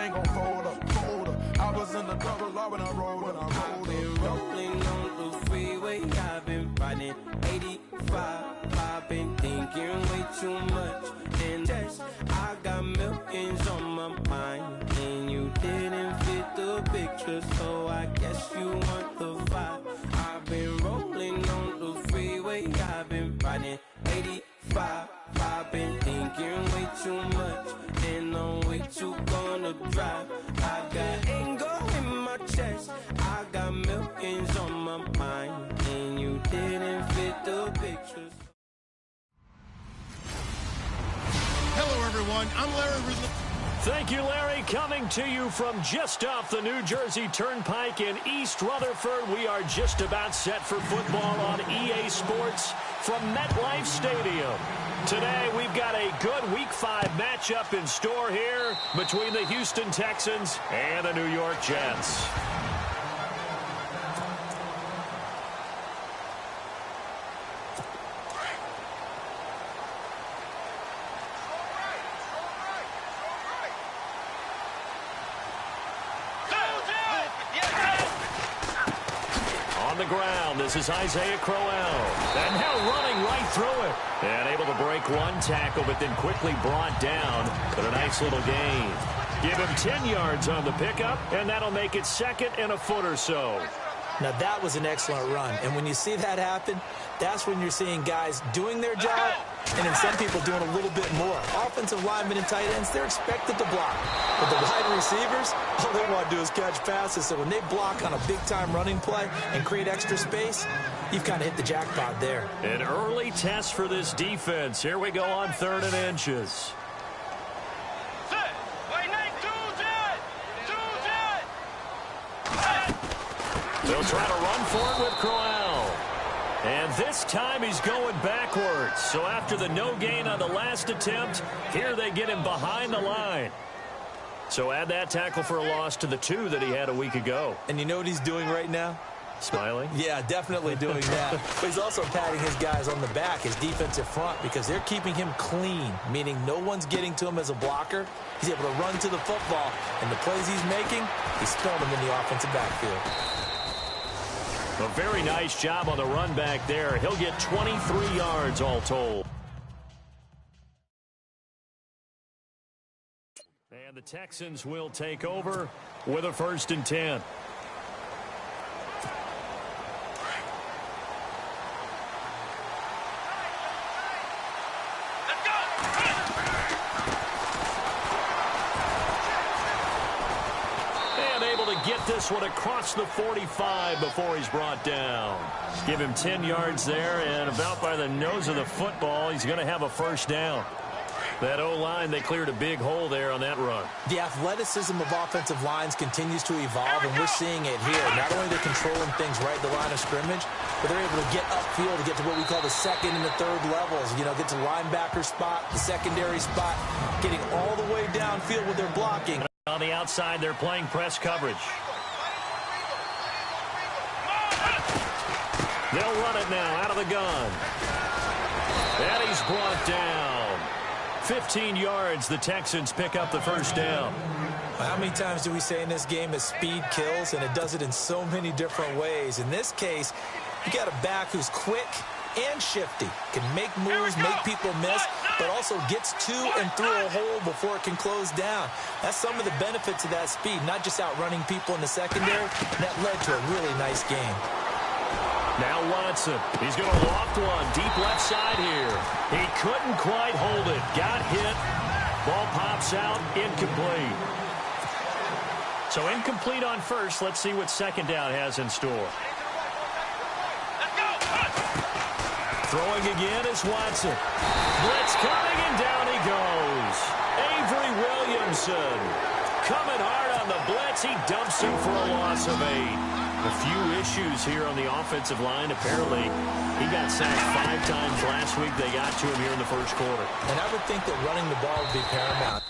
ain't gon' fold up, fold up. I was in the double law when I rolled up. I've been rolling on the freeway, I've been riding 85. I've been thinking way too much, and yes, I got millions on my mind, and you didn't fit the picture, so I guess you want the vibe. I've been rolling on the freeway, I've been riding 85. I've been thinking way too much, and I'm way too gonna drive. I got anger in my chest, I got millions on my mind, and you didn't fit the pictures. Hello, everyone. I'm Larry Ridley. Thank you, Larry. Coming to you from just off the New Jersey Turnpike in East Rutherford. We are just about set for football on EA Sports from MetLife Stadium. Today, we've got a good Week 5 matchup in store here between the Houston Texans and the New York Jets. On the ground, this is Isaiah Crowell. And now running right through it. And able to break one tackle, but then quickly brought down. But a nice little gain. Give him 10 yards on the pickup, and that'll make it second and a foot or so. Now, that was an excellent run. And when you see that happen, that's when you're seeing guys doing their job, and then some people doing a little bit more. Offensive linemen and tight ends, they're expected to block. But the wide receivers, all they want to do is catch passes. So when they block on a big-time running play and create extra space, you've kind of hit the jackpot there. An early test for this defense. Here we go on 3rd and inches. They'll try to run for it with Crowell. And this time he's going backwards. So after the no gain on the last attempt, here they get him behind the line. So add that tackle for a loss to the 2 that he had a week ago. And you know what he's doing right now? Smiling? Yeah, definitely doing that. But he's also patting his guys on the back, his defensive front, because they're keeping him clean, meaning no one's getting to him as a blocker. He's able to run to the football, and the plays he's making, he's throwing them in the offensive backfield. A very nice job on the run back there. He'll get 23 yards all told. And the Texans will take over with a 1st and 10. Get this one across the 45 before he's brought down. Give him 10 yards there, and about by the nose of the football, he's going to have a 1st down. That O-line, they cleared a big hole there on that run. The athleticism of offensive lines continues to evolve, and we're seeing it here. Not only they're controlling things right at the line of scrimmage, but they're able to get upfield to get to what we call the 2nd and the 3rd levels. You know, get to the linebacker spot, the secondary spot, getting all the way downfield with their blocking. On the outside, they're playing press coverage. They'll run it now out of the gun. And he's brought down. 15 yards, the Texans pick up the 1st down. How many times do we say in this game that speed kills, and it does it in so many different ways? In this case, you got a back who's quick and shifty, can make moves, make people miss, but also gets to and through a hole before it can close down. That's some of the benefits of that speed, not just outrunning people in the secondary. That led to a really nice game. Now Watson, he's going to loft one deep left side here. He couldn't quite hold it. Got hit. Ball pops out, incomplete. So incomplete on 1st. Let's see what 2nd down has in store. Throwing again is Watson. Blitz coming, and down he goes. Avery Williamson coming hard on the blitz. He dumps him for a loss of 8. A few issues here on the offensive line. Apparently, he got sacked 5 times last week. They got to him here in the 1st quarter. And I would think that running the ball would be paramount.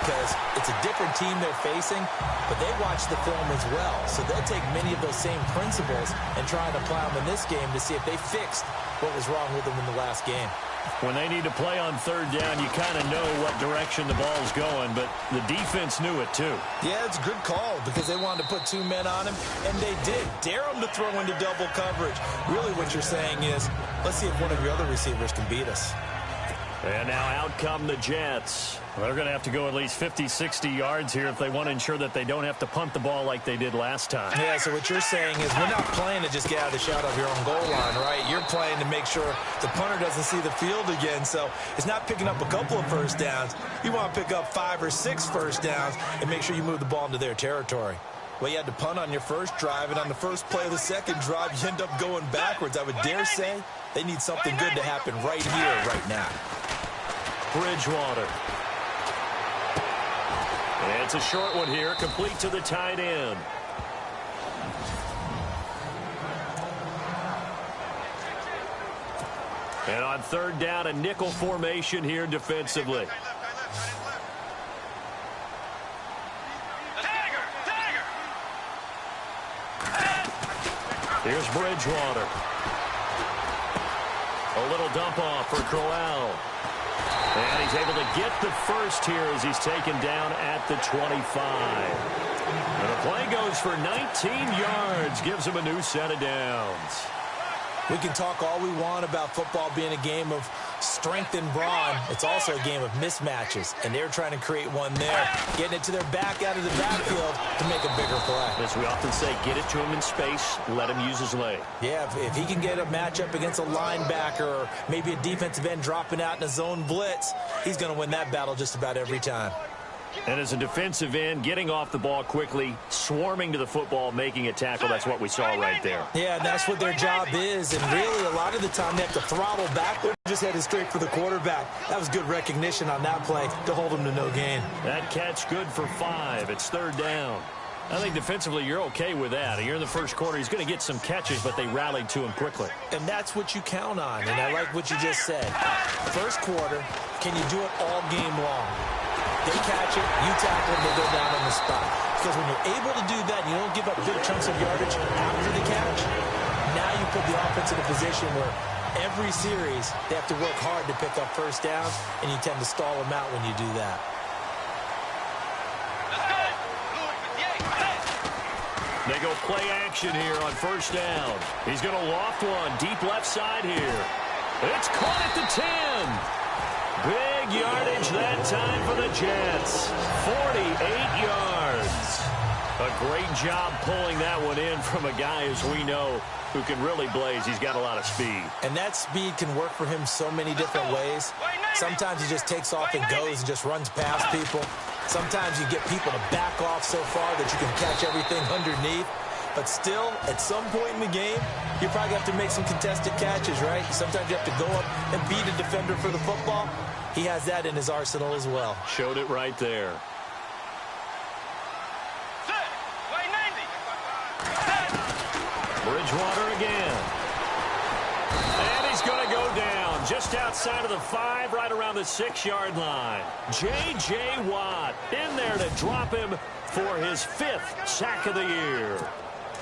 because it's a different team they're facing, but they watch the film as well. So they'll take many of those same principles and try and apply them in this game to see if they fixed what was wrong with them in the last game. When they need to play on third down, you kind of know what direction the ball's going, but the defense knew it too. Yeah, it's a good call because they wanted to put 2 men on him, and they did. Dare him to throw into double coverage. Really what you're saying is, let's see if one of your other receivers can beat us. And now out come the Jets. They're going to have to go at least 50, 60 yards here if they want to ensure that they don't have to punt the ball like they did last time. Yeah, so what you're saying is we're not playing to just get out of the shadow of your own goal line, right? You're playing to make sure the punter doesn't see the field again. So it's not picking up a couple of first downs. You want to pick up 5 or 6 first downs and make sure you move the ball into their territory. Well, you had to punt on your first drive, and on the first play of the second drive, you end up going backwards. I would dare say they need something good to happen right here, right now. Bridgewater. And it's a short one here, complete to the tight end. And on third down, a nickel formation here defensively. Here's Bridgewater. A little dump off for Crowell. And he's able to get the first here as he's taken down at the 25. And the play goes for 19 yards, gives him a new set of downs. We can talk all we want about football being a game of strength and brawn. It's also a game of mismatches, and they're trying to create one there, getting it to their back out of the backfield to make a bigger play. As we often say, get it to him in space, let him use his leg. Yeah, if he can get a matchup against a linebacker or maybe a defensive end dropping out in a zone blitz, he's going to win that battle just about every time. And as a defensive end, getting off the ball quickly, swarming to the football, making a tackle, that's what we saw right there. Yeah, that's what their job is, and really a lot of the time they have to throttle back. They're just headed straight for the quarterback. That was good recognition on that play to hold him to no gain. That catch good for 5. It's third down. I think defensively you're okay with that. You're in the first quarter. He's going to get some catches, but they rallied to him quickly. And that's what you count on, and I like what you just said. First quarter, can you do it all game long? They catch it, you tackle them, they go down on the spot. Because when you're able to do that and you don't give up big chunks of yardage after the catch, now you put the offense in a position where every series they have to work hard to pick up first downs, and you tend to stall them out when you do that. They go play action here on first down. He's going to loft one deep left side here. It's caught at the 10. Big yardage that time for the Jets. 48 yards. A great job pulling that one in from a guy, as we know, who can really blaze. He's got a lot of speed. And that speed can work for him so many different ways. Sometimes he just takes off and goes and just runs past people. Sometimes you get people to back off so far that you can catch everything underneath. But still, at some point in the game, you probably have to make some contested catches, right? Sometimes you have to go up and beat a defender for the football. He has that in his arsenal as well. Showed it right there. Bridgewater again. And he's going to go down just outside of the 5, right around the 6-yard line. J.J. Watt in there to drop him for his 5th sack of the year.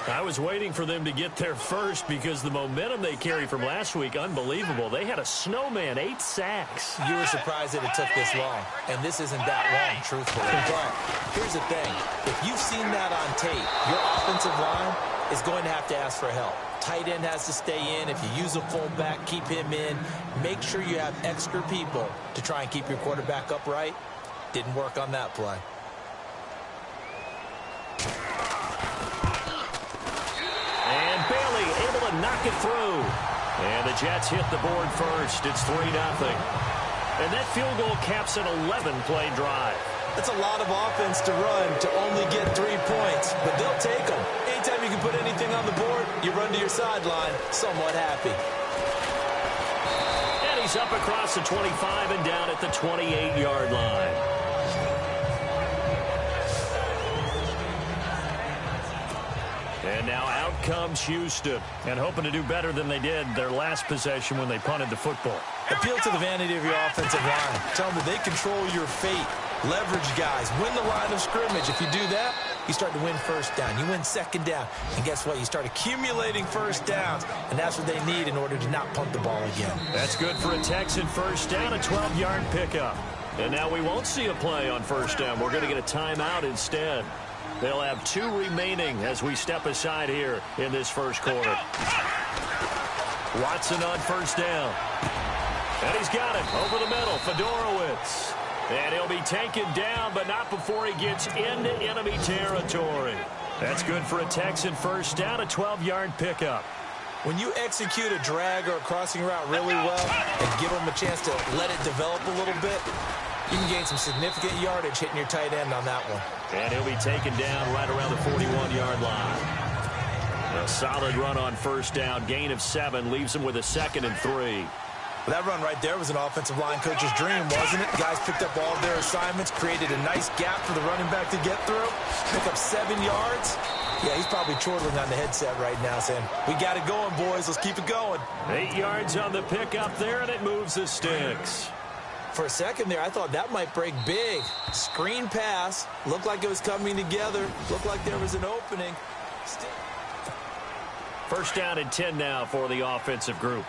I was waiting for them to get there first because the momentum they carried from last week, unbelievable. They had a snowman, 8 sacks. You were surprised that it took this long, and this isn't that long, truthfully. But here's the thing. If you've seen that on tape, your offensive line is going to have to ask for help. Tight end has to stay in. If you use a fullback, keep him in. Make sure you have extra people to try and keep your quarterback upright. Didn't work on that play. And Bailey able to knock it through. And the Jets hit the board first. It's 3-0. And that field goal caps an 11-play drive. That's a lot of offense to run to only get 3 points, but they'll take them. Anytime you can put anything on the board, you run to your sideline somewhat happy. And he's up across the 25 and down at the 28-yard line. And now out comes Houston, and hoping to do better than they did their last possession when they punted the football. Appeal to the vanity of your offensive line. Tell them that they control your fate. leverage guys, win the line of scrimmage. If you do that, you start to win first down. You win second down. And guess what? You start accumulating first downs, and that's what they need in order to not punt the ball again. That's good for a Texan first down, a 12-yard pickup. And now we won't see a play on first down. We're going to get a timeout instead. They'll have 2 remaining as we step aside here in this first quarter. Watson on first down. And he's got it over the middle. Fedorowicz. And he'll be taken down, but not before he gets into enemy territory. That's good for a Texan first down, a 12-yard pickup. When you execute a drag or a crossing route really well and give them a chance to let it develop a little bit, you can gain some significant yardage hitting your tight end on that one. And he'll be taken down right around the 41-yard line. A solid run on first down, gain of 7, leaves him with a 2nd and 3. Well, that run right there was an offensive line coach's dream, wasn't it? Guys picked up all of their assignments, created a nice gap for the running back to get through, pick up 7 yards. Yeah, he's probably chortling on the headset right now saying, we got it going, boys. Let's keep it going. 8 yards on the pickup there, and it moves the sticks. For a second there, I thought that might break big. Screen pass. Looked like it was coming together. Looked like there was an opening. First down and 10 now for the offensive group.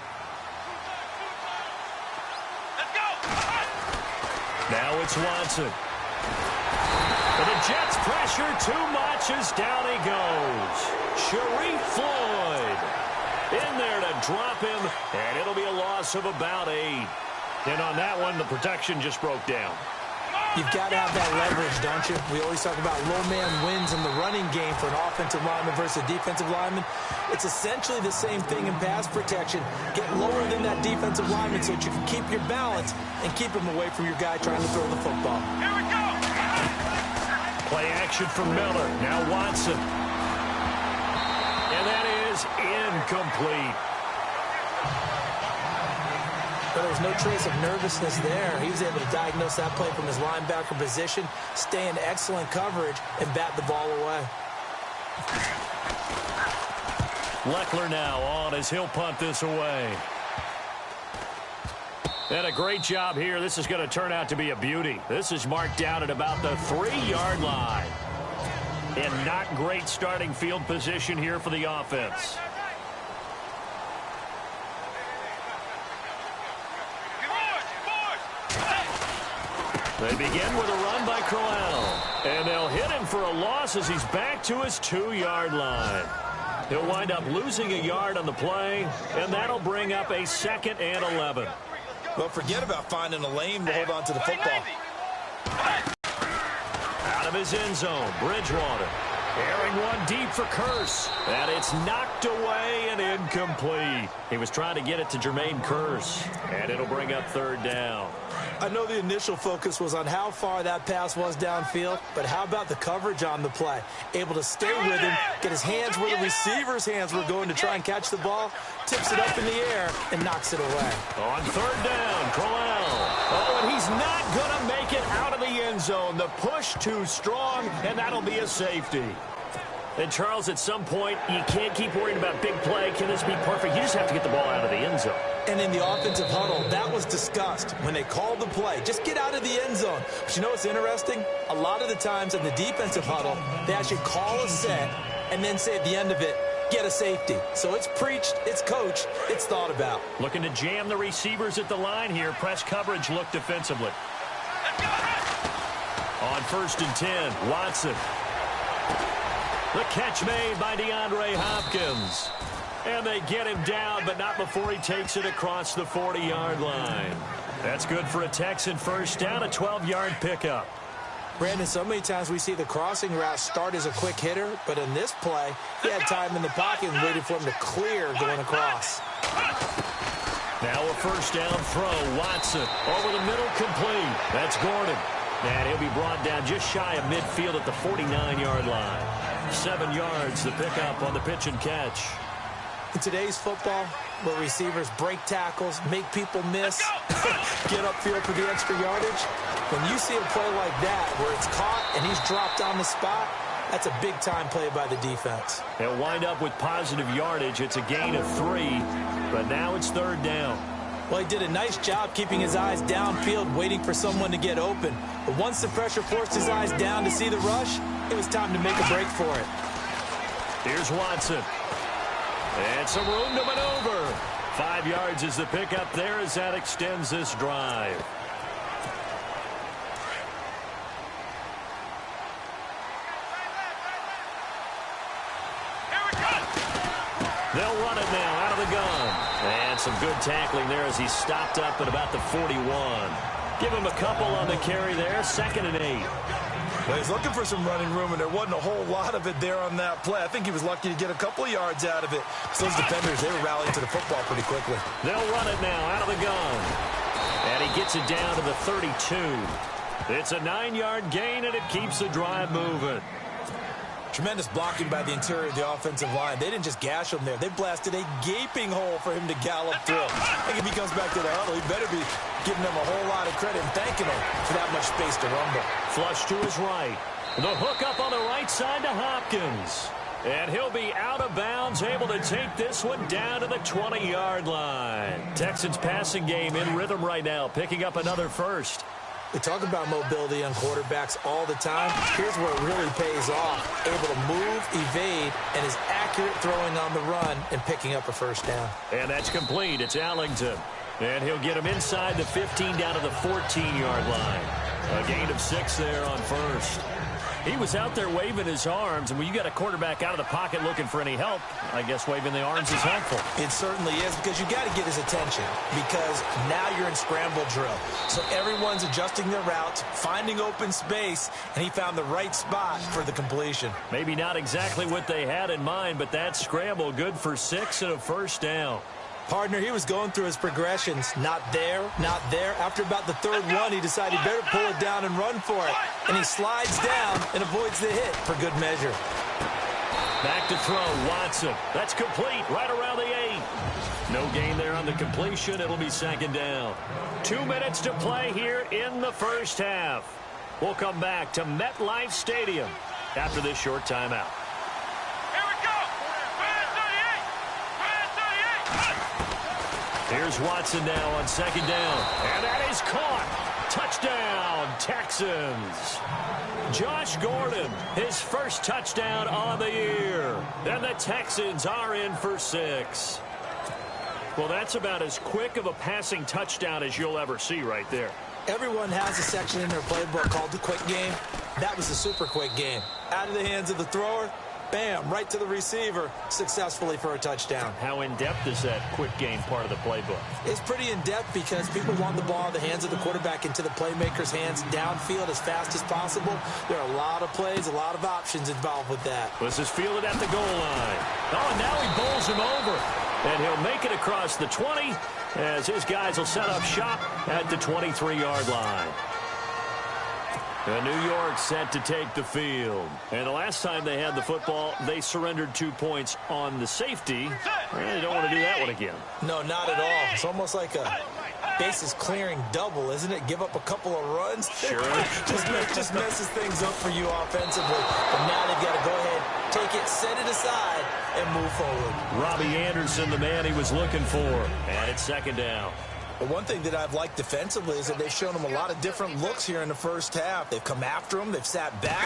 Now it's Watson. But the Jets pressure too much as down he goes. Sharif Floyd in there to drop him, and it'll be a loss of about 8. And on that one, the protection just broke down. You've got to have that leverage, don't you? We always talk about low man wins in the running game for an offensive lineman versus a defensive lineman. It's essentially the same thing in pass protection. Get lower than that defensive lineman so that you can keep your balance and keep him away from your guy trying to throw the football. Here we go! Play action from Miller. Now Watson. And that is incomplete. But there was no trace of nervousness there. He was able to diagnose that play from his linebacker position, stay in excellent coverage, and bat the ball away. Leckler now on as he'll punt this away. And a great job here. This is going to turn out to be a beauty. This is marked down at about the 3-yard line. And not great starting field position here for the offense. They begin with a run by Crowell. And they'll hit him for a loss as he's back to his 2-yard line. He'll wind up losing a yard on the play, and that'll bring up a 2nd and 11. Well, forget about finding a lane to hold on to the football. Out of his end zone, Bridgewater. Airing one deep for Curse. And it's knocked away and incomplete. He was trying to get it to Jermaine Curse. And it'll bring up 3rd down. I know the initial focus was on how far that pass was downfield, but how about the coverage on the play? Able to stay with him, get his hands where the receiver's hands were going to try and catch the ball, tips it up in the air, and knocks it away. On 3rd down, Crowell. Oh, and he's not going to make it out of the end zone. The push too strong, and that'll be a safety. And, Charles, at some point, you can't keep worrying about big play. Can this be perfect? You just have to get the ball out of the end zone. And in the offensive huddle, that was discussed when they called the play. Just get out of the end zone. But you know what's interesting? A lot of the times in the defensive huddle, they actually call a set and then say at the end of it, get a safety. So it's preached, it's coached, it's thought about. Looking to jam the receivers at the line here. Press coverage look defensively. On 1st and 10, Watson. The catch made by DeAndre Hopkins. And they get him down, but not before he takes it across the 40-yard line. That's good for a Texan first down, a 12-yard pickup. Brandon, so many times we see the crossing route start as a quick hitter, but in this play, he had time in the pocket and waited for him to clear going across. Now a first down throw. Watson over the middle, complete. That's Gordon. And he'll be brought down just shy of midfield at the 49-yard line. 7 yards the pickup on the pitch and catch. In today's football, where receivers break tackles, make people miss, get upfield for the extra yardage, when you see a play like that where it's caught and he's dropped on the spot, that's a big-time play by the defense. They'll wind up with positive yardage. It's a gain of 3, but now it's 3rd down. Well, he did a nice job keeping his eyes downfield, waiting for someone to get open. But once the pressure forced his eyes down to see the rush, it was time to make a break for it. Here's Watson. And some room to maneuver. 5 yards is the pickup there as that extends this drive. They'll run it now out of the gun. And some good tackling there as he stopped up at about the 41. Give him a couple on the carry there. 2nd and 8. Well, he's looking for some running room, and there wasn't a whole lot of it there on that play. I think he was lucky to get a couple of yards out of it. So those defenders, they were rallying to the football pretty quickly. They'll run it now out of the gun. And he gets it down to the 32. It's a 9-yard gain, and it keeps the drive moving. Tremendous blocking by the interior of the offensive line. They didn't just gash him there. They blasted a gaping hole for him to gallop through. I think if he comes back to the huddle, he better be giving them a whole lot of credit and thanking them for that much space to rumble. Flush to his right. The hook up on the right side to Hopkins. And he'll be out of bounds, able to take this one down to the 20-yard line. Texans passing game in rhythm right now, picking up another first. We talk about mobility on quarterbacks all the time. Here's where it really pays off. Able to move, evade, and is accurate throwing on the run and picking up a first down. And that's complete. It's Allington. And he'll get him inside the 15 down to the 14-yard line. A gain of 6 there on first. He was out there waving his arms, and when you got a quarterback out of the pocket looking for any help, I guess waving the arms is helpful. It certainly is, because you got to get his attention, because now you're in scramble drill. So everyone's adjusting their routes, finding open space, and he found the right spot for the completion. Maybe not exactly what they had in mind, but that scramble good for 6 and a first down. Partner, he was going through his progressions. Not there, not there. After about the 3rd one, he decided he better pull it down and run for it. And he slides down and avoids the hit for good measure. Back to throw, Watson. That's complete, right around the 8. No gain there on the completion. It'll be 2nd down. 2 minutes to play here in the first half. We'll come back to MetLife Stadium after this short timeout. Here's Watson now on 2nd down. And that is caught. Touchdown, Texans. Josh Gordon, his first touchdown on the year. And the Texans are in for 6. Well, that's about as quick of a passing touchdown as you'll ever see right there. Everyone has a section in their playbook called the quick game. That was the super quick game. Out of the hands of the thrower, bam, right to the receiver, successfully for a touchdown. How in-depth is that quick game part of the playbook? It's pretty in-depth because people want the ball in the hands of the quarterback into the playmaker's hands downfield as fast as possible. There are a lot of plays, a lot of options involved with that. This is fielded at the goal line. Oh, and now he bowls him over. And he'll make it across the 20 as his guys will set up shop at the 23-yard line. And New York set to take the field. And the last time they had the football, they surrendered 2 points on the safety. They don't want to do that one again. No, not at all. It's almost like a bases clearing double, isn't it? Give up a couple of runs. Sure. just messes things up for you offensively. But now they've got to go ahead, take it, set it aside, and move forward. Robbie Anderson, the man he was looking for. And it's 2nd down. But one thing that I've liked defensively is that they've shown him a lot of different looks here in the first half. They've come after him. They've sat back.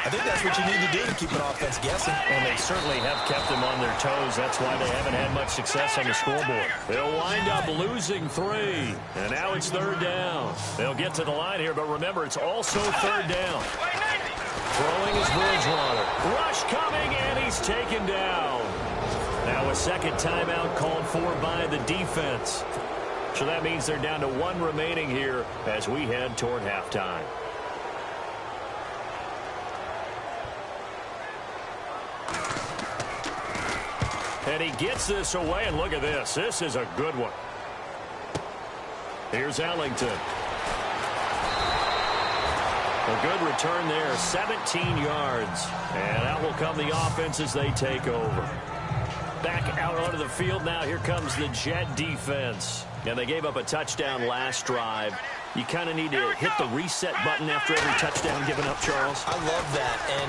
I think that's what you need to do to keep an offense guessing. And they certainly have kept them on their toes. That's why they haven't had much success on the scoreboard. They'll wind up losing 3. And now it's 3rd down. They'll get to the line here, but remember, it's also 3rd down. Throwing is Bridgewater. Rush coming, and he's taken down. Now a 2nd timeout called for by the defense. So that means they're down to 1 remaining here as we head toward halftime. And he gets this away, and look at this. This is a good one. Here's Allington. A good return there, 17 yards. And out will come the offense as they take over. Back out onto the field now. Here comes the Jet defense. And they gave up a touchdown last drive. You kind of need to hit the reset button after every touchdown given up, Charles. I love that. And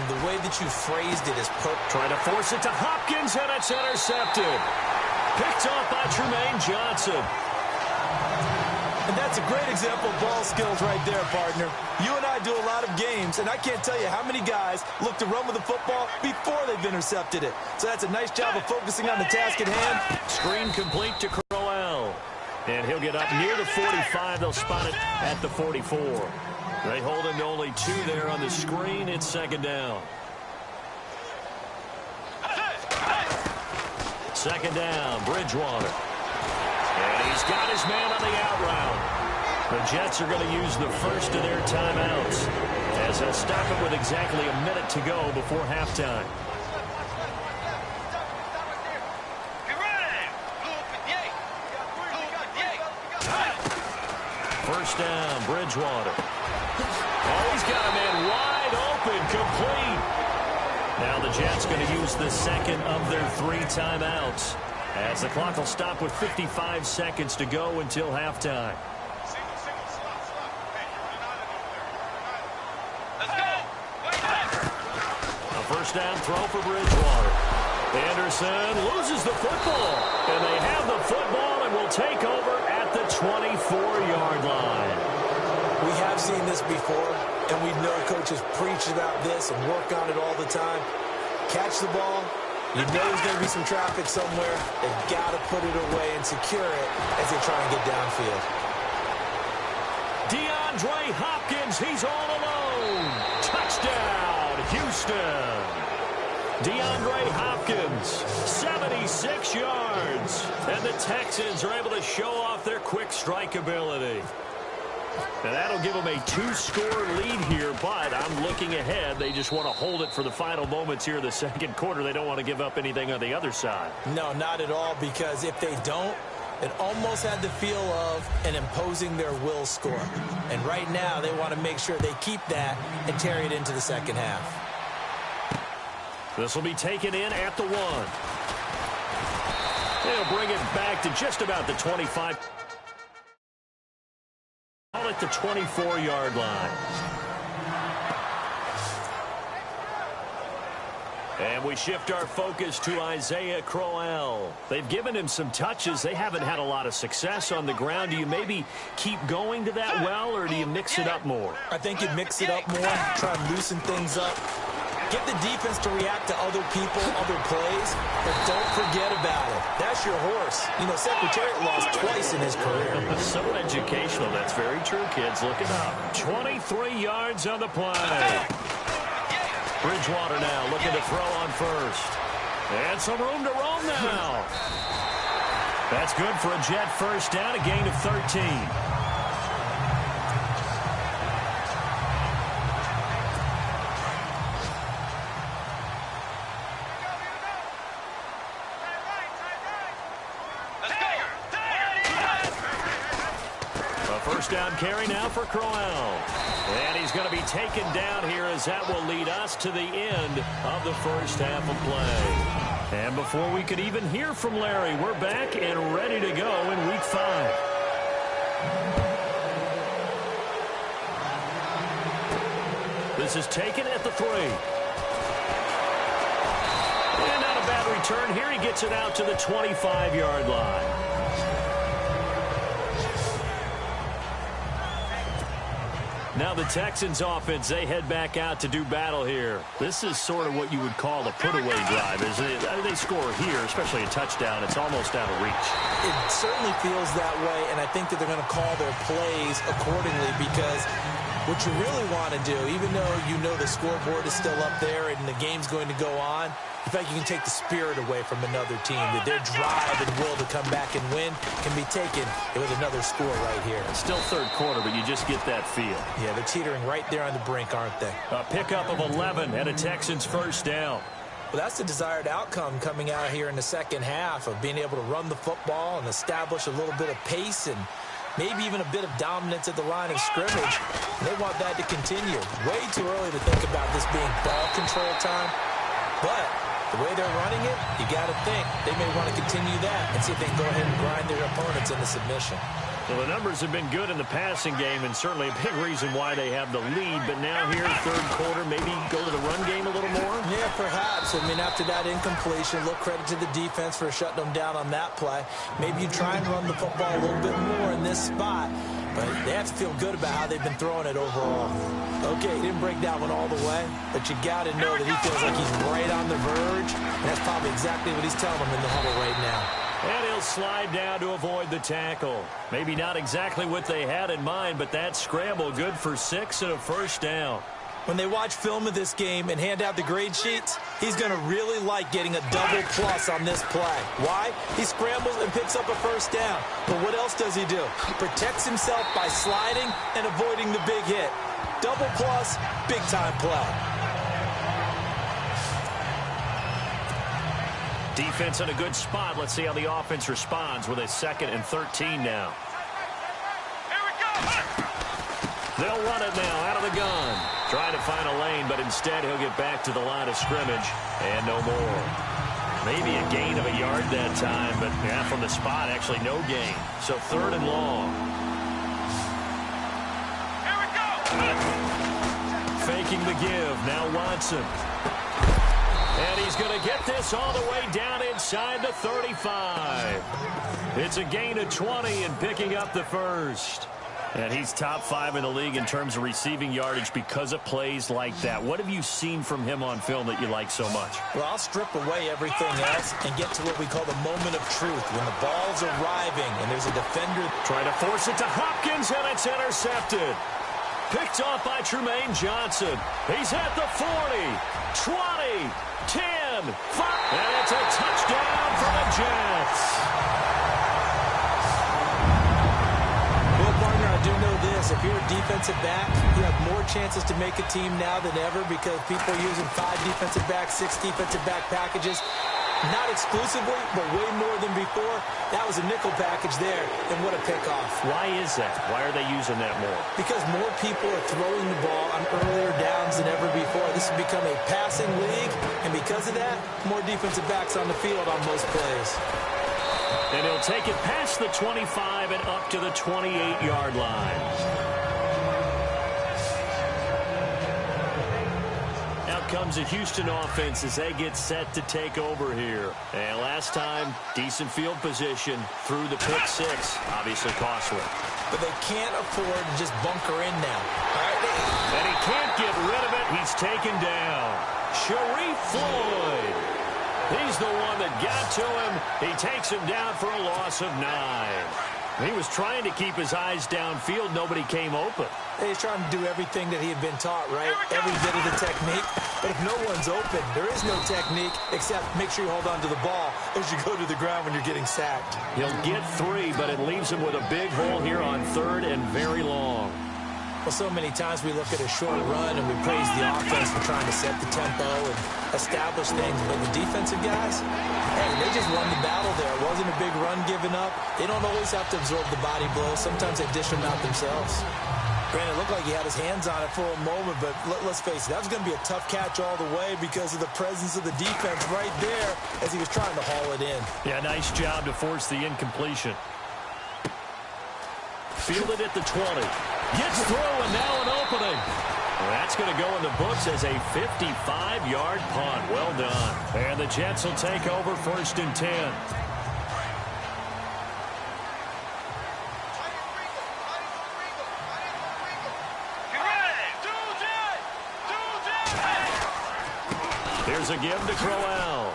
the way that you phrased it is perfect. Trying to force it to Hopkins, and it's intercepted. Picked off by Tremaine Johnson. And that's a great example of ball skills right there, partner. You and I do a lot of games, and I can't tell you how many guys look to run with the football before they've intercepted it. So that's a nice job of focusing on the task at hand. Screen complete to Crowell. And he'll get up near the 45. They'll spot it at the 44. They hold him to only 2 there on the screen. It's second down. Second down, Bridgewater. And he's got his man on the out route. The Jets are going to use the first of their timeouts as they'll stop it with exactly a minute to go before halftime. First down, Bridgewater. Oh, he's got a man wide open, complete. Now the Jets going to use the second of their 3 timeouts as the clock will stop with 55 seconds to go until halftime. A first down throw for Bridgewater. Anderson loses the football, and they have the football and will take over at the 24-yard line. We have seen this before, and we know coaches preach about this and work on it all the time. Catch the ball. You know there's going to be some traffic somewhere. They've got to put it away and secure it as they try and get downfield. DeAndre Hopkins, he's all alone. Touchdown, Houston. DeAndre Hopkins, 76 yards. And the Texans are able to show off their quick strike ability. And that'll give them a 2-score lead here, but I'm looking ahead. They just want to hold it for the final moments here in the second quarter. They don't want to give up anything on the other side. No, not at all, because if they don't, it almost had the feel of an imposing their will score. And right now, they want to make sure they keep that and carry it into the second half. This will be taken in at the 1. They'll bring it back to just about the 25. At the 24-yard line. And we shift our focus to Isaiah Crowell. They've given him some touches. They haven't had a lot of success on the ground. Do you maybe keep going to that well, or do you mix it up more? I think you mix it up more, try and loosen things up. Get the defense to react to other people, other plays, but don't forget about it. That's your horse. You know, Secretariat lost twice in his career. So educational. That's very true, kids. Look it up. 23 yards on the play. Bridgewater now looking to throw on first. And some room to roam now. That's good for a Jet first down, a gain of 13. First down carry now for Crowell. And he's going to be taken down here as that will lead us to the end of the first half of play. And before we could even hear from Larry, we're back and ready to go in Week 5. This is taken at the 3. And not a bad return here. He gets it out to the 25-yard line. Now the Texans offense, they head back out to do battle here. This is sort of what you would call a put-away drive. They score here, especially a touchdown. It's almost out of reach. It certainly feels that way, and I think that they're going to call their plays accordingly, because what you really want to do, even though you know the scoreboard is still up there and the game's going to go on, in fact, you can take the spirit away from another team. That their drive and will to come back and win can be taken with another score right here. It's still third quarter, but you just get that feel. Yeah, they're teetering right there on the brink, aren't they? A pickup of 11 and a Texans first down. Well, that's the desired outcome coming out here in the second half, of being able to run the football and establish a little bit of pace and maybe even a bit of dominance at the line of scrimmage. And they want that to continue. Way too early to think about this being ball control time, but the way they're running it, you got to think they may want to continue that and see if they can go ahead and grind their opponents into submission. Well, the numbers have been good in the passing game, and certainly a big reason why they have the lead. But now here, third quarter, maybe go to the run game a little more? Yeah, perhaps. I mean, after that incompletion, a little credit to the defense for shutting them down on that play. Maybe you try and run the football a little bit more in this spot. But they have to feel good about how they've been throwing it overall. Okay, he didn't break that one all the way, but you got to know that he feels like he's right on the verge. And that's probably exactly what he's telling them in the huddle right now. And he'll slide down to avoid the tackle. Maybe not exactly what they had in mind, but that scramble good for 6 and a first down. When they watch film of this game and hand out the grade sheets, he's going to really like getting a double plus on this play. Why? He scrambles and picks up a first down. But what else does he do? He protects himself by sliding and avoiding the big hit. Double plus, big time play. Defense in a good spot. Let's see how the offense responds with a 2nd and 13 now. Here we go. They'll run it now out of the gun. Trying to find a lane, but instead he'll get back to the line of scrimmage and no more. Maybe a gain of a yard that time, but yeah, from the spot, actually no gain. So 3rd and long. Here we go. Faking the give. Now Watson. And he's going to get this all the way down inside the 35. It's a gain of 20 and picking up the first. And he's top 5 in the league in terms of receiving yardage because of plays like that. What have you seen from him on film that you like so much? Well, I'll strip away everything else and get to what we call the moment of truth, when the ball's arriving and there's a defender trying to force it to Hopkins, and it's intercepted. Picked off by Trumaine Johnson. He's at the 40, 20, 10, 5, and it's a touchdown for the Jets. I do know this. If you're a defensive back, you have more chances to make a team now than ever because people are using 5 defensive backs, 6 defensive back packages. Not exclusively, but way more than before. That was a nickel package there, and what a pickoff. Why is that? Why are they using that more? Because more people are throwing the ball on earlier downs than ever before. This has become a passing league, and because of that, more defensive backs on the field on most plays. And he'll take it past the 25 and up to the 28-yard line. Out comes the Houston offense as they get set to take over here. And last time, decent field position through the pick 6. Obviously costly. But they can't afford to just bunker in now. All right? And he can't get rid of it. He's taken down. Sharif Floyd. He's the one that got to him. He takes him down for a loss of 9. He was trying to keep his eyes downfield. Nobody came open. He's trying to do everything that he had been taught, right? Every bit of the technique. But if no one's open, there is no technique except make sure you hold on to the ball as you go to the ground when you're getting sacked. He'll get 3, but it leaves him with a big hole here on 3rd and very long. Well, so many times we look at a short run and we praise the offense for trying to set the tempo and establish things. But the defensive guys, hey, they just won the battle there. It wasn't a big run given up. They don't always have to absorb the body blows. Sometimes they dish them out themselves. Granted, it looked like he had his hands on it for a moment, but let's face it, that was going to be a tough catch all the way because of the presence of the defense right there as he was trying to haul it in. Yeah, nice job to force the incompletion. Fielded at the 20. Gets through, and now an opening. That's going to go in the books as a 55-yard punt. Well done. And the Jets will take over 1st and 10. Here's a give to Crowell.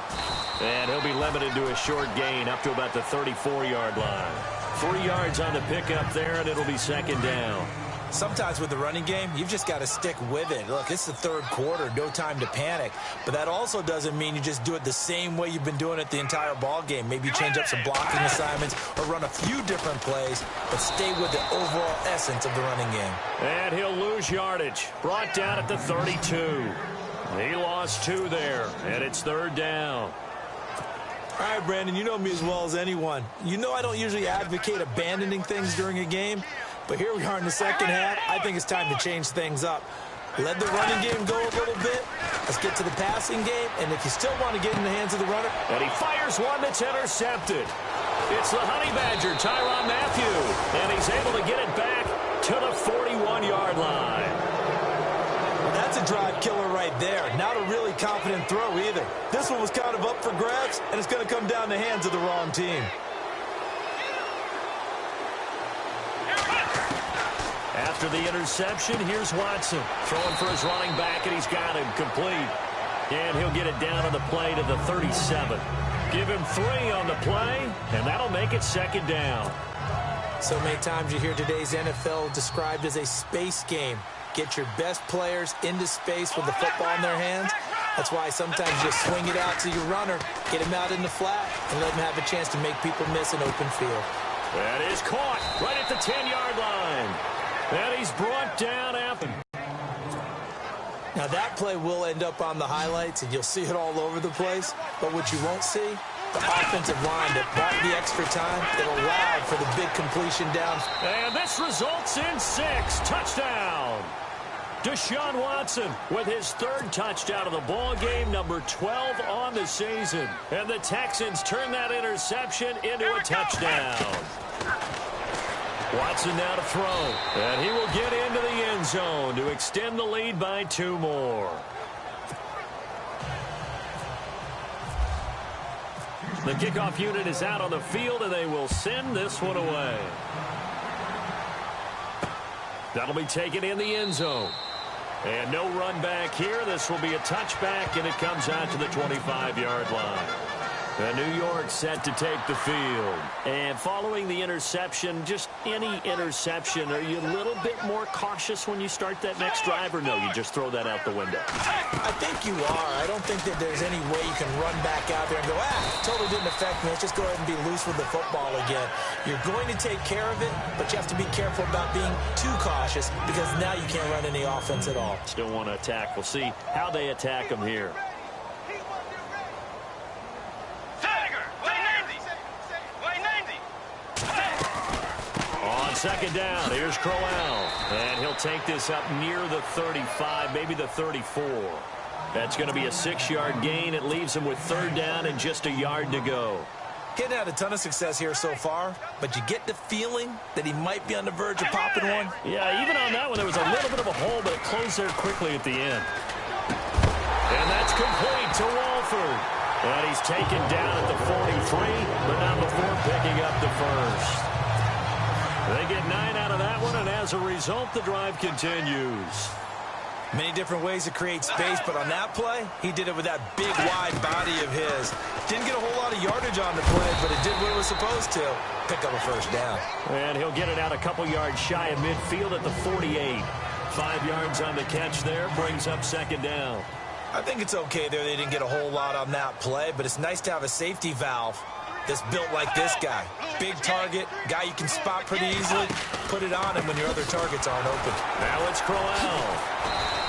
And he'll be limited to a short gain up to about the 34-yard line. 3 yards on the pickup there, and it'll be 2nd down. Sometimes with the running game, you've just got to stick with it. Look, it's the 3rd quarter, no time to panic. But that also doesn't mean you just do it the same way you've been doing it the entire ball game. Maybe change up some blocking assignments or run a few different plays, but stay with the overall essence of the running game. And he'll lose yardage. Brought down at the 32. He lost 2 there, and it's 3rd down. All right, Brandon, you know me as well as anyone. You know I don't usually advocate abandoning things during a game, but here we are in the second half. I think it's time to change things up. Let the running game go a little bit. Let's get to the passing game, and if you still want to get in the hands of the runner. And he fires one that's intercepted. It's the Honey Badger, Tyrann Mathieu, and he's able to get it back to the 41-yard line. Well, that's a drive killer right there. Not a really confident throw either. This one was kind of up for grabs, and it's going to come down the hands of the wrong team. After the interception, here's Watson throwing for his running back, and he's got him complete. And he'll get it down on the play to the 37. Give him 3 on the play, and that'll make it 2nd down. So many times you hear today's NFL described as a space game. Get your best players into space with the football in their hands. That's why sometimes you just swing it out to your runner, get him out in the flat, and let him have a chance to make people miss an open field. That is caught right at the 10-yard line. And he's brought down after. Now that play will end up on the highlights, and you'll see it all over the place. But what you won't see, the offensive line that bought the extra time that allowed for the big completion down. And this results in 6. Touchdown. Deshaun Watson with his 3rd touchdown of the ball game, number 12 on the season. And the Texans turn that interception into a touchdown. Watson now to throw, and he will get into the end zone to extend the lead by 2 more. The kickoff unit is out on the field, and they will send this one away. That'll be taken in the end zone. And no run back here. This will be a touchback, and it comes out to the 25-yard line. And New York set to take the field. And following the interception, just any interception, are you a little bit more cautious when you start that next drive, or no, you just throw that out the window? I think you are. I don't think that there's any way you can run back out there and go, totally didn't affect me. Let's just go ahead and be loose with the football again. You're going to take care of it, but you have to be careful about being too cautious because now you can't run any offense at all. Still want to attack. We'll see how they attack them here. On 2nd down, here's Crowell. And he'll take this up near the 35, maybe the 34. That's going to be a 6-yard gain. It leaves him with 3rd down and just a yard to go. Getting had a ton of success here so far, but you get the feeling that he might be on the verge of popping one. Yeah, even on that one, there was a little bit of a hole, but it closed there quickly at the end. And that's complete to Walford. And he's taken down at the 43, but not before picking up the 1st. They get 9 out of that one, and as a result, the drive continues. Many different ways to create space, but on that play, he did it with that big, wide body of his. Didn't get a whole lot of yardage on the play, but it did what it was supposed to. Pick up a 1st down. And he'll get it out a couple yards shy of midfield at the 48. 5 yards on the catch there, brings up 2nd down. I think it's okay there. They didn't get a whole lot on that play, but it's nice to have a safety valve that's built like this guy. Big target, guy you can spot pretty easily. Put it on him when your other targets aren't open. Now it's Crowell.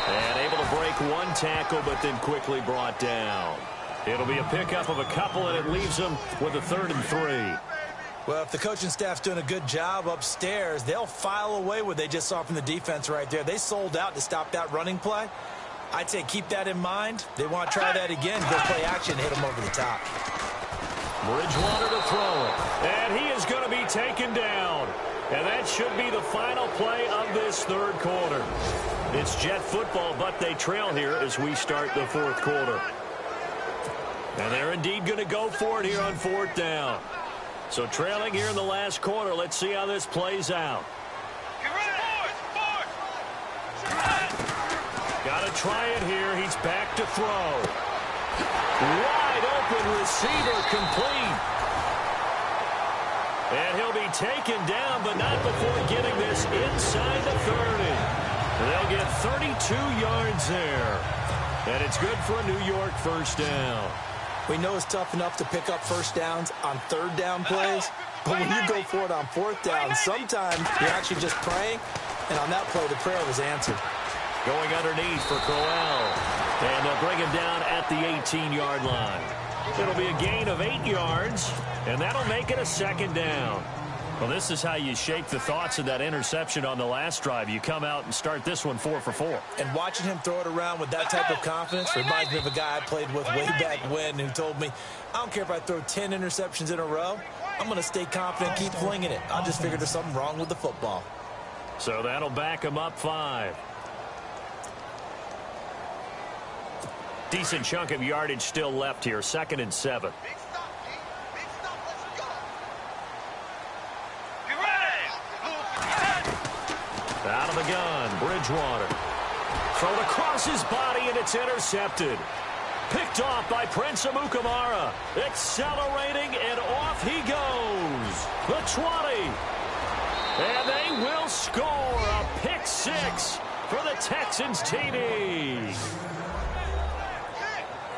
And able to break 1 tackle, but then quickly brought down. It'll be a pickup of a couple, and it leaves them with a 3rd and 3. Well, if the coaching staff's doing a good job upstairs, they'll file away what they just saw from the defense right there. They sold out to stop that running play. I'd say keep that in mind. They want to try that again, go play action, hit them over the top. Bridgewater to throw it. And he is going to be taken down. And that should be the final play of this 3rd quarter. It's Jet football, but they trail here as we start the 4th quarter. And they're indeed going to go for it here on 4th down. So trailing here in the last quarter, let's see how this plays out. Got to try it here. He's back to throw. Wide open receiver complete. And he'll be taken down, but not before getting this inside the 30. They'll get 32 yards there. And it's good for a New York 1st down. We know it's tough enough to pick up 1st downs on 3rd down plays, but when you go for it on 4th down, sometimes you're actually just praying, and on that play, the prayer was answered. Going underneath for Crowell. And they'll bring him down at the 18-yard line. It'll be a gain of 8 yards, and that'll make it a 2nd down. Well, this is how you shake the thoughts of that interception on the last drive. You come out and start this one 4 for 4. And watching him throw it around with that type of confidence reminds me of a guy I played with way back when who told me, I don't care if I throw 10 interceptions in a row. I'm going to stay confident, keep flinging it. I just figured there's something wrong with the football. So that'll back him up 5. Decent chunk of yardage still left here. 2nd and 7. Out of the gun, Bridgewater. Thrown across his body, and it's intercepted. Picked off by Prince Amukamara. Accelerating, and off he goes. The 20. And they will score a pick 6 for the Texans TD.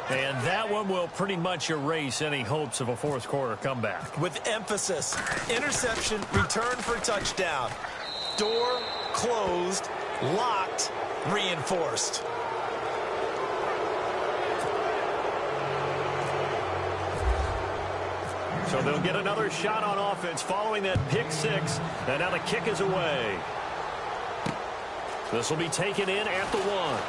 And that one will pretty much erase any hopes of a fourth quarter comeback. With emphasis, interception, return for touchdown. Door closed, locked, reinforced. So they'll get another shot on offense following that pick 6. And now the kick is away. This will be taken in at the 1.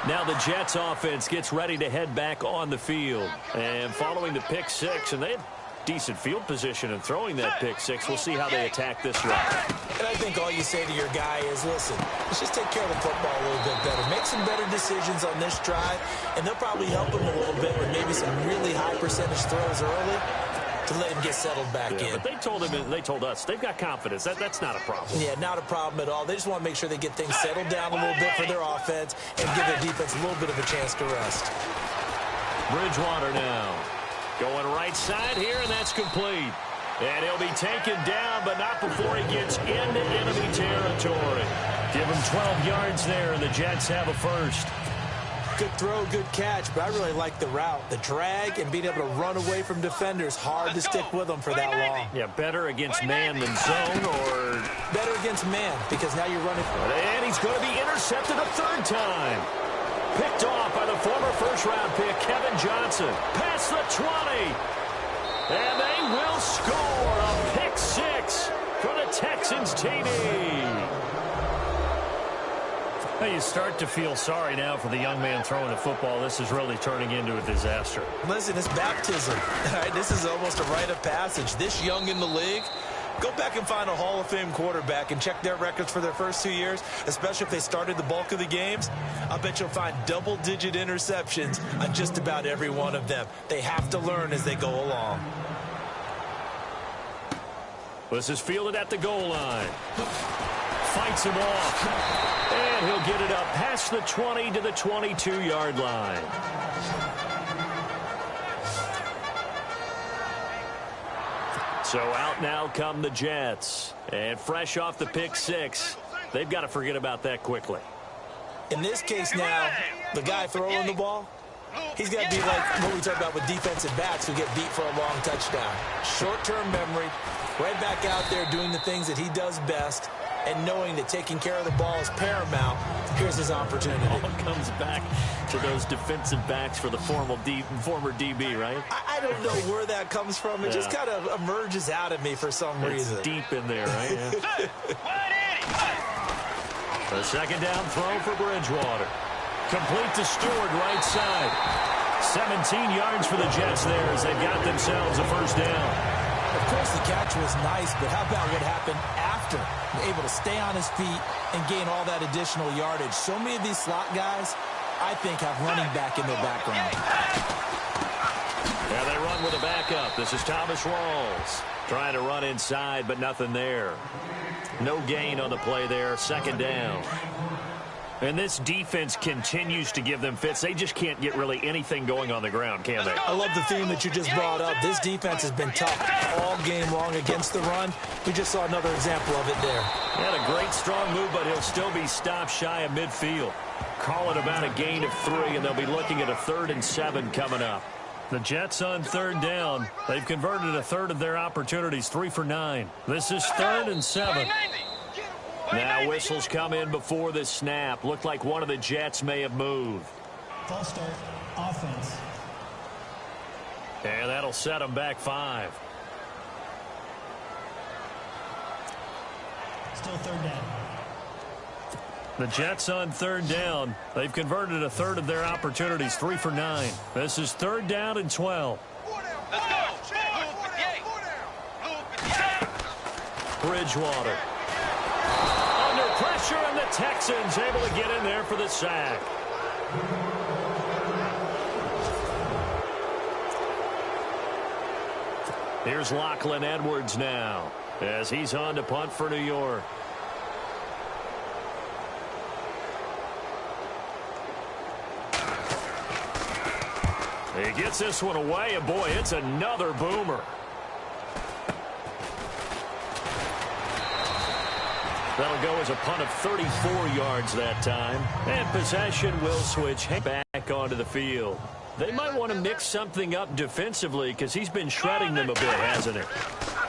Now the Jets offense gets ready to head back on the field. And following the pick 6, and they had decent field position in throwing that pick 6. We'll see how they attack this run. And I think all you say to your guy is, listen, let's just take care of the football a little bit better. Make some better decisions on this drive, and they'll probably help him a little bit with maybe some really high percentage throws early to let him get settled back in. But they told us they've got confidence. That's not a problem. Yeah, not a problem at all. They just want to make sure they get things settled down a little bit for their offense and give their defense a little bit of a chance to rest. Bridgewater now going right side here, and that's complete. And he'll be taken down, but not before he gets into enemy territory. Give him 12 yards there, and the Jets have a first. Good throw, good catch, but I really like the route. The drag and being able to run away from defenders, hard to stick with them for that long. Yeah, better against man than zone, or better against man, because now you're running. And he's going to be intercepted a 3rd time. Picked off by the former first-round pick, Kevin Johnson. Past the 20. And they will score a pick 6 for the Texans TD. You start to feel sorry now for the young man throwing the football. This is really turning into a disaster. Listen, it's baptism. All right, this is almost a rite of passage. This young in the league, go back and find a Hall of Fame quarterback and check their records for their first 2 years, especially if they started the bulk of the games. I bet you'll find double-digit interceptions on just about every one of them. They have to learn as they go along. This is fielded at the goal line. Fights him off. And he'll get it up past the 20 to the 22-yard line. So out now come the Jets. And fresh off the pick 6, they've got to forget about that quickly. In this case now, the guy throwing the ball, he's got to be like what we talk about with defensive backs who get beat for a long touchdown. Short-term memory, right back out there doing the things that he does best, and knowing that taking care of the ball is paramount. Here's his opportunity. All comes back to those defensive backs for the former DB, right? I don't know where that comes from. It just kind of emerges out of me for some reason. It's deep in there, right? Yeah. The 2nd down throw for Bridgewater. Complete to Stewart, right side. 17 yards for the Jets there as they've got themselves a first down. Of course, the catch was nice, but how about what happened after? Able to stay on his feet and gain all that additional yardage. So many of these slot guys, I think, have running back in their background. Yeah, they run with a backup. This is Thomas Rawls. Trying to run inside, but nothing there. No gain on the play there. 2nd down. And this defense continues to give them fits. They just can't get really anything going on the ground, can they? I love the theme that you just brought up. This defense has been tough all game long against the run. We just saw another example of it there. He had a great strong move, but he'll still be stopped shy of midfield. Call it about a gain of 3, and they'll be looking at a 3rd and 7 coming up. The Jets on 3rd down. They've converted a 1/3 of their opportunities, 3 for 9. This is 3rd and 7. Now whistles come in before the snap. Looked like one of the Jets may have moved. False start, offense. And that'll set them back 5. Still third down. The Jets on third down. They've converted a third of their opportunities, 3 for 9. This is 3rd down and 12. Let's go. Bridgewater. Under pressure, and the Texans able to get in there for the sack. Here's Lachlan Edwards now as he's on to punt for New York. He gets this one away, and boy, it's another boomer. That'll go as a punt of 34 yards that time. And possession will switch back onto the field. They might want to mix something up defensively because he's been shredding them a bit, hasn't he?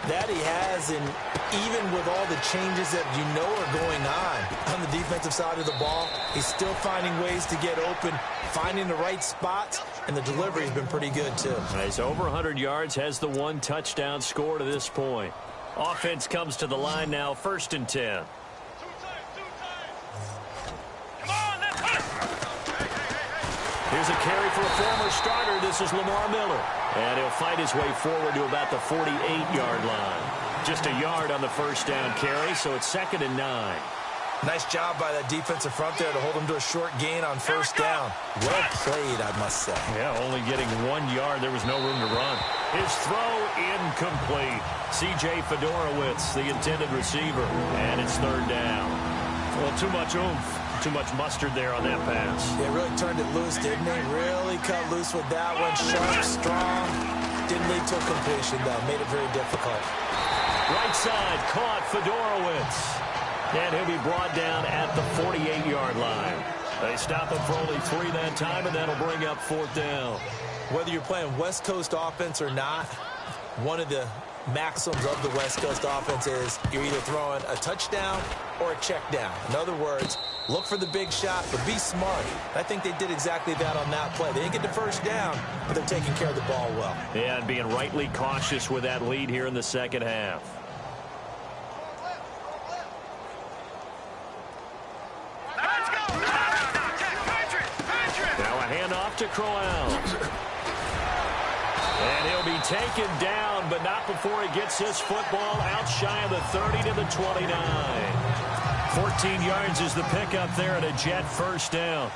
That he has, and even with all the changes that you know are going on the defensive side of the ball, he's still finding ways to get open, finding the right spots, and the delivery's been pretty good too. He's over 100 yards, has the 1 touchdown score to this point. Offense comes to the line now, 1st and 10. Here's a carry for a former starter. This is Lamar Miller. And he'll fight his way forward to about the 48-yard line. Just a yard on the 1st down carry, so it's 2nd and 9. Nice job by that defensive front there to hold him to a short gain on 1st down. Well played, I must say. Yeah, only getting 1 yard. There was no room to run. His throw incomplete. C.J. Fedorowicz, the intended receiver. And it's 3rd down. Well, too much oomph. Too much mustard there on that pass. Yeah, really turned it loose, didn't he? Really cut loose with that one. Sharp, strong. Didn't lead to a completion, though. Made it very difficult. Right side, caught Fedorowicz. And he'll be brought down at the 48-yard line. They stop him for only 3 that time, and that'll bring up 4th down. Whether you're playing West Coast offense or not, one of the maxims of the West Coast offense is you're either throwing a touchdown or a check down. In other words, look for the big shot, but be smart. I think they did exactly that on that play. They didn't get the 1st down, but they're taking care of the ball well. Yeah, and being rightly cautious with that lead here in the 2nd half. Now a handoff to Crowell. And he'll be taken down, but not before he gets this football out shy of the 30 to the 29. 14 yards is the pickup there at a Jet 1st down.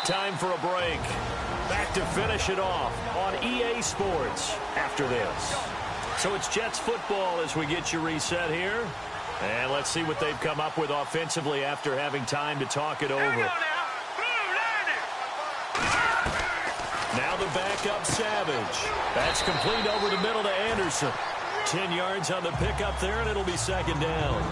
Time for a break. Back to finish it off on EA Sports after this. So it's Jets football as we get you reset here. And let's see what they've come up with offensively after having time to talk it over. Now the backup, Savage. That's complete over the middle to Anderson. 10 yards on the pickup there, and it'll be 2nd down.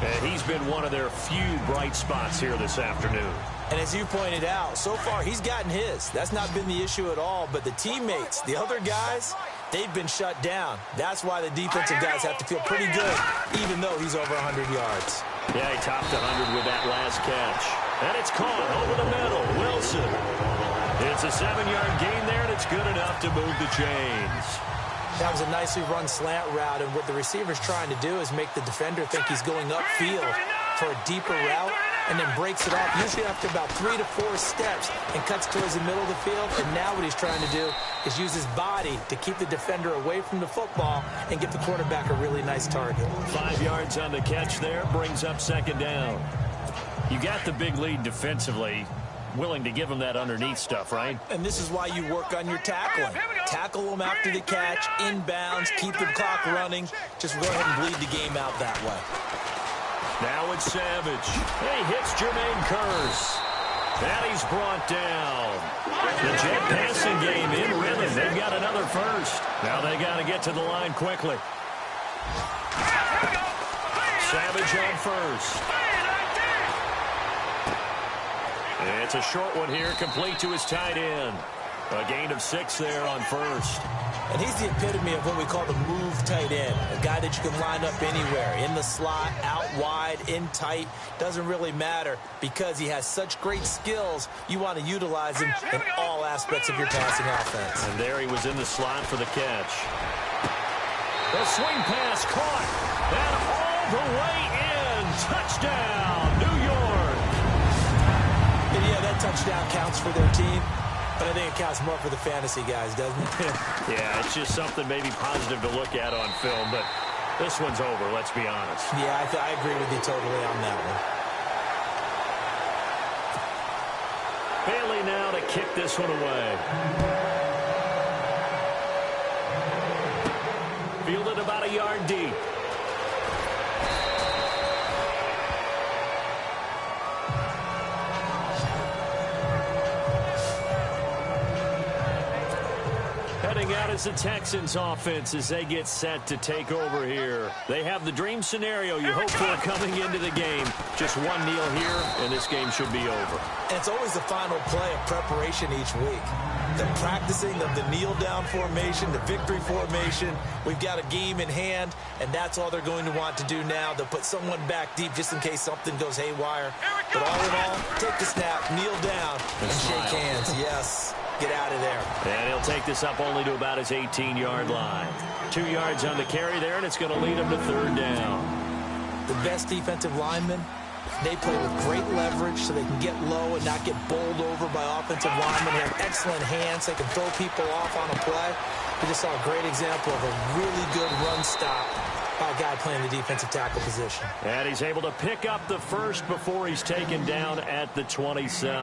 And he's been one of their few bright spots here this afternoon. And as you pointed out, so far he's gotten his. That's not been the issue at all. But the teammates, the other guys, they've been shut down. That's why the defensive guys have to feel pretty good, even though he's over 100 yards. Yeah, he topped 100 with that last catch. And it's caught over the middle. Wilson. It's a 7-yard gain there, and it's good enough to move the chains. That was a nicely run slant route, and what the receiver's trying to do is make the defender think he's going upfield for a deeper route, and then breaks it off, usually after about 3 to 4 steps, and cuts towards the middle of the field. And now what he's trying to do is use his body to keep the defender away from the football and give the quarterback a really nice target. 5 yards on the catch there, brings up 2nd down. You got the big lead defensively. Willing to give him that underneath stuff, right? And this is why you work on your tackling. Tackle them after the catch, inbounds, keep the clock running. Just go ahead and bleed the game out that way. Now it's Savage. He hits Jermaine Kearse. And he's brought down. The Jet passing game in rhythm. They've got another 1st. Now they got to get to the line quickly. Savage on 1st. It's a short one here, complete to his tight end. A gain of 6 there on 1st. And he's the epitome of what we call the move tight end, a guy that you can line up anywhere, in the slot, out wide, in tight, doesn't really matter because he has such great skills. You want to utilize him in all aspects of your passing offense. And there he was in the slot for the catch. The swing pass caught, and all the way in. Touchdown, New York. And yeah, that touchdown counts for their team. But I think it counts more for the fantasy guys, doesn't it? Yeah, it's just something maybe positive to look at on film, but this one's over, let's be honest. Yeah, I agree with you totally on that one. Bailey now to kick this one away. Fielded about a yard deep. Heading out is the Texans offense as they get set to take over here. They have the dream scenario you hope for coming into the game. Just one kneel here, and this game should be over. And it's always the final play of preparation each week. The practicing of the kneel-down formation, the victory formation. We've got a game in hand, and that's all they're going to want to do now. They'll put someone back deep just in case something goes haywire. But all in all, take the snap, kneel down, and shake hands. Yes. Get out of there. And he'll take this up only to about his 18-yard line. 2 yards on the carry there, and it's going to lead him to third down. The best defensive linemen, they play with great leverage so they can get low and not get bowled over by offensive linemen. They have excellent hands. They can throw people off on a play. We just saw a great example of a really good run stop by a guy playing the defensive tackle position. And he's able to pick up the first before he's taken down at the 27.